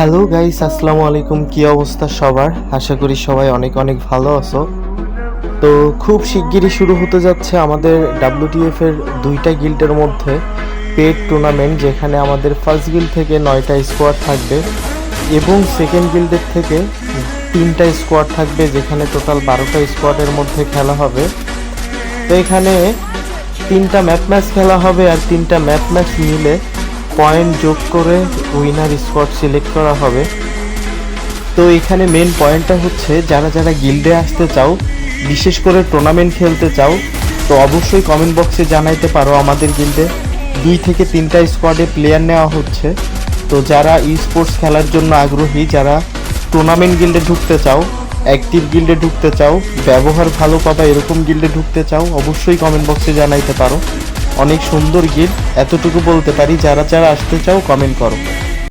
Hello guys, আসসালামু আলাইকুম। কি অবস্থা সবার? আশা করি সবাই অনেক অনেক ভালো আছো। তো খুব শিগগিরই শুরু হতে যাচ্ছে আমাদের WTF এর দুইটা গিল্ডের মধ্যে পেড টুর্নামেন্ট, যেখানে আমাদের ফার্স্ট গিল্ড থেকে 9টা স্কোয়াড থাকবে এবং সেকেন্ড গিল্ডের থেকে 3টা স্কোয়াড থাকবে, যেখানে টোটাল 12টা স্কোয়াডের মধ্যে খেলা হবে। তো এখানে 3টা ম্যাচ খেলা হবে আর 3টা ম্যাচ মিলে পয়েন্ট যোগ করে উইনার স্কোয়াড সিলেক্ট করা হবে। তো এখানে মেন পয়েন্টটা হচ্ছে, যারা যারা গিল্ডে আসতে চাও, বিশেষ করে টুর্নামেন্ট খেলতে চাও, তো অবশ্যই কমেন্ট বক্সে জানাইতে পারো। আমাদের গিল্ডে 2 থেকে 3টা স্কোয়াডে প্লেয়ার নেওয়া হচ্ছে। তো যারা ই স্পোর্টস খেলার জন্য আগ্রহী, যারা টুর্নামেন্ট গিল্ডে ঢুকতে চাও, অ্যাক্টিভ গিল্ডে ঢুকতে চাও, ব্যবহার ভালো পাবা এরকম গিল্ডে ঢুকতে চাও, অবশ্যই কমেন্ট বক্সে জানাইতে পারো। অনেক সুন্দর গিল্ড, এতটুকু বলতে পারি। যারা যারা আসতে চাও কমেন্ট করো।